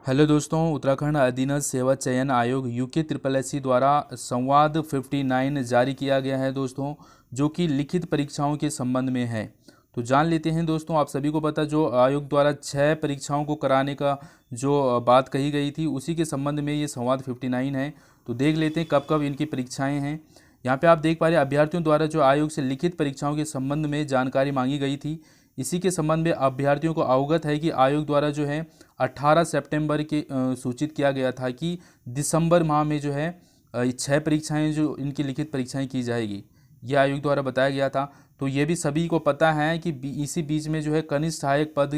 Hello दोस्तों, उत्तराखंड अधीनस्थ सेवा चयन आयोग यूके SSSC द्वारा संवाद 59 जारी किया गया है दोस्तों, जो कि लिखित परीक्षाओं के संबंध में है। तो जान लेते हैं दोस्तों, आप सभी को पता जो आयोग द्वारा 6 परीक्षाओं को कराने का जो बात कही गई थी, उसी के संबंध में ये संवाद 59 है। तो देख लेते हैं कब कब इनकी परीक्षाएँ हैं। यहाँ पे आप देख पा रहे हैं अभ्यर्थियों द्वारा जो आयोग से लिखित परीक्षाओं के संबंध में जानकारी मांगी गई थी, इसी के संबंध में अभ्यर्थियों को अवगत है कि आयोग द्वारा जो है 18 सितंबर के सूचित किया गया था कि दिसंबर माह में जो है 6 परीक्षाएं जो इनकी लिखित परीक्षाएं की जाएगी, ये आयोग द्वारा बताया गया था। तो ये भी सभी को पता है कि इसी बीच में जो है कनिष्ठ सहायक पद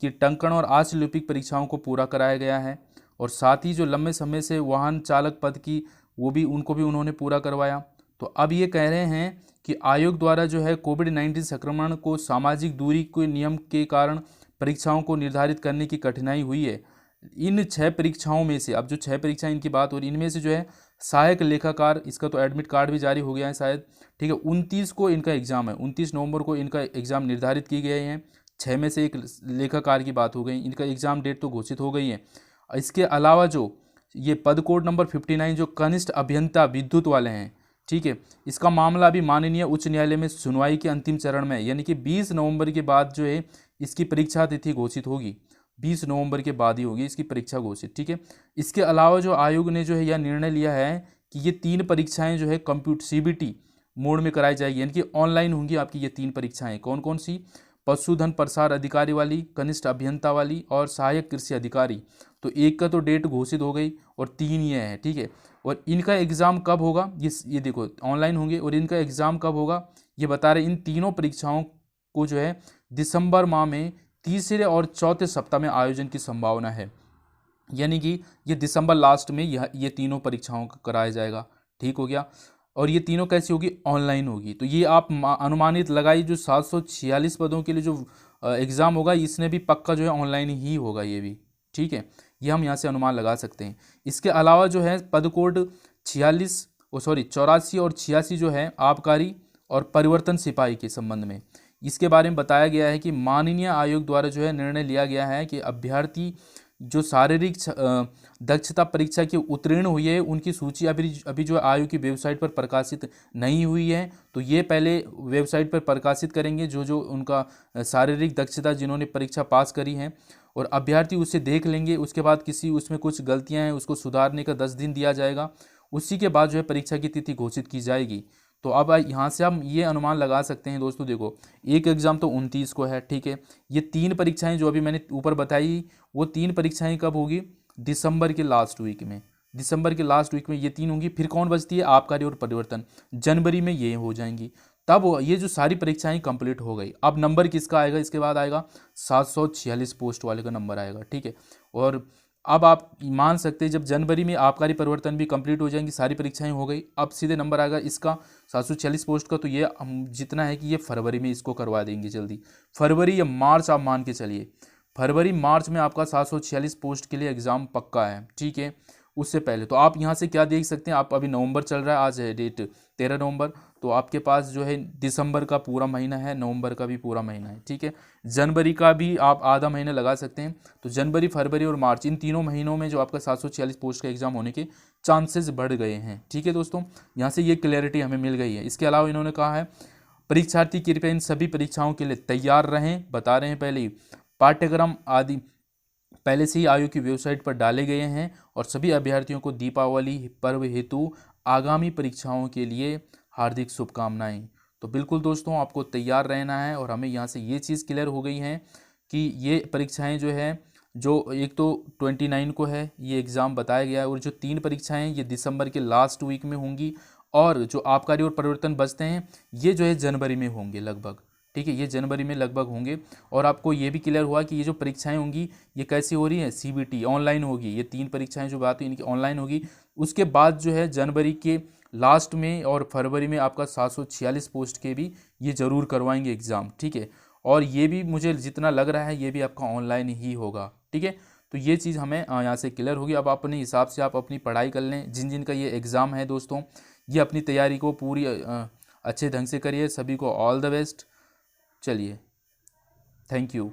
की टंकण और आचलिपिक परीक्षाओं को पूरा कराया गया है, और साथ ही जो लंबे समय से वाहन चालक पद की उनको भी उन्होंने पूरा करवाया। तो अब ये कह रहे हैं कि आयोग द्वारा जो है कोविड-19 संक्रमण को सामाजिक दूरी के नियम के कारण परीक्षाओं को निर्धारित करने की कठिनाई हुई है। इन 6 परीक्षाओं में से, अब जो 6 परीक्षाएं इनकी बात हो रही है, इनमें से जो है सहायक लेखाकार, इसका तो एडमिट कार्ड भी जारी हो गया है शायद, ठीक है। 29 को इनका एग्जाम है, 29 नवंबर को इनका एग्जाम निर्धारित किए गए हैं। 6 में से एक लेखाकार की बात हो गई, इनका एग्जाम डेट तो घोषित हो गई है। इसके अलावा जो ये पद कोड नंबर 59 जो कनिष्ठ अभियंता विद्युत वाले हैं, ठीक है, इसका मामला अभी माननीय उच्च न्यायालय में सुनवाई के अंतिम चरण में है, यानी कि 20 नवंबर के बाद जो है इसकी परीक्षा तिथि घोषित होगी। 20 नवंबर के बाद ही होगी इसकी परीक्षा घोषित, ठीक है। इसके अलावा जो आयोग ने जो है यह निर्णय लिया है कि ये 3 परीक्षाएं जो है कंप्यूटर CBT मोड में कराई जाएगी, यानी कि ऑनलाइन होंगी आपकी ये 3 परीक्षाएं। कौन कौन सी? पशुधन प्रसार अधिकारी वाली, कनिष्ठ अभियंता वाली और सहायक कृषि अधिकारी। तो एक का तो डेट घोषित हो गई और 3 ये है, ठीक है। और इनका एग्ज़ाम कब होगा, ये देखो ऑनलाइन होंगे, और इनका एग्ज़ाम कब होगा ये बता रहे। इन तीनों परीक्षाओं को जो है दिसंबर माह में तीसरे और चौथे सप्ताह में आयोजन की संभावना है, यानी कि ये दिसंबर लास्ट में ये तीनों परीक्षाओं का कराया जाएगा, ठीक हो गया। और ये तीनों कैसी होगी? ऑनलाइन होगी। तो ये आप अनुमानित लगाई जो 746 पदों के लिए जो एग्ज़ाम होगा, इसने भी पक्का जो है ऑनलाइन ही होगा ये भी, ठीक है। ये हम यहाँ से अनुमान लगा सकते हैं। इसके अलावा जो है पद कोड 84 और 86 जो है आबकारी और परिवर्तन सिपाही के संबंध में, इसके बारे में बताया गया है कि माननीय आयोग द्वारा जो है निर्णय लिया गया है कि अभ्यर्थी जो शारीरिक दक्षता परीक्षा की उत्तीर्ण हुई है, उनकी सूची अभी जो आयोग की वेबसाइट पर प्रकाशित नहीं हुई है। तो ये पहले वेबसाइट पर प्रकाशित करेंगे जो जो उनका शारीरिक दक्षता जिन्होंने परीक्षा पास करी है, और अभ्यर्थी उसे देख लेंगे। उसके बाद किसी उसमें कुछ गलतियां हैं उसको सुधारने का 10 दिन दिया जाएगा। उसी के बाद जो है परीक्षा की तिथि घोषित की जाएगी। तो अब यहाँ से हम ये अनुमान लगा सकते हैं दोस्तों, देखो एक एग्ज़ाम तो 29 को है, ठीक है। ये 3 परीक्षाएं जो अभी मैंने ऊपर बताई, वो 3 परीक्षाएं कब होगी? दिसंबर के लास्ट वीक में। दिसंबर के लास्ट वीक में ये 3 होंगी। फिर कौन बचती है? आबकारी और परिवर्तन, जनवरी में ये हो जाएंगी। तब ये जो सारी परीक्षाएं कंप्लीट हो गई। अब नंबर किसका आएगा? इसके बाद आएगा 746 पोस्ट वाले का नंबर आएगा, ठीक है। और अब आप मान सकते हैं जब जनवरी में आबकारी परिवर्तन भी कंप्लीट हो जाएंगी, सारी परीक्षाएं हो गई, अब सीधे नंबर आएगा इसका 746 पोस्ट का। तो ये हम जितना है कि ये फरवरी में इसको करवा देंगे जल्दी, फरवरी या मार्च आप मान के चलिए। फरवरी मार्च में आपका 746 पोस्ट के लिए एग्ज़ाम पक्का है, ठीक है। उससे पहले तो आप यहाँ से क्या देख सकते हैं, आप अभी नवंबर चल रहा है, आज है डेट 13 नवंबर, तो आपके पास जो है दिसंबर का पूरा महीना है, नवंबर का भी पूरा महीना है, ठीक है। जनवरी का भी आप आधा महीना लगा सकते हैं। तो जनवरी, फरवरी और मार्च, इन तीनों महीनों में जो आपका 746 पोस्ट का एग्जाम होने के चांसेस बढ़ गए हैं, ठीक है दोस्तों। यहाँ से ये क्लैरिटी हमें मिल गई है। इसके अलावा इन्होंने कहा है परीक्षार्थी कृपया इन सभी परीक्षाओं के लिए तैयार रहें। बता रहे हैं पहले ही, पाठ्यक्रम आदि पहले से ही आयोग की वेबसाइट पर डाले गए हैं, और सभी अभ्यर्थियों को दीपावली पर्व हेतु आगामी परीक्षाओं के लिए हार्दिक शुभकामनाएं। तो बिल्कुल दोस्तों, आपको तैयार रहना है। और हमें यहाँ से ये चीज़ क्लियर हो गई है कि ये परीक्षाएं जो है, जो एक तो 29 को है ये एग्ज़ाम बताया गया है, और जो 3 परीक्षाएं ये दिसंबर के लास्ट वीक में होंगी, और जो आबकारी और परिवर्तन बचते हैं ये जो है जनवरी में होंगे लगभग, ठीक है। ये जनवरी में लगभग होंगे। और आपको ये भी क्लियर हुआ कि ये जो परीक्षाएं होंगी ये कैसी हो रही हैं? CBT ऑनलाइन होगी। ये 3 परीक्षाएं जो बात हुई इनकी ऑनलाइन होगी। उसके बाद जो है जनवरी के लास्ट में और फरवरी में आपका 746 पोस्ट के भी ये ज़रूर करवाएंगे एग्ज़ाम, ठीक है। और ये भी मुझे जितना लग रहा है ये भी आपका ऑनलाइन ही होगा, ठीक है। तो ये चीज़ हमें यहाँ से क्लियर होगी। अब अपने हिसाब से आप अपनी पढ़ाई कर लें। जिन जिन का ये एग्ज़ाम है दोस्तों, ये अपनी तैयारी को पूरी अच्छे ढंग से करिए। सभी को ऑल द बेस्ट। चलिए, थैंक यू।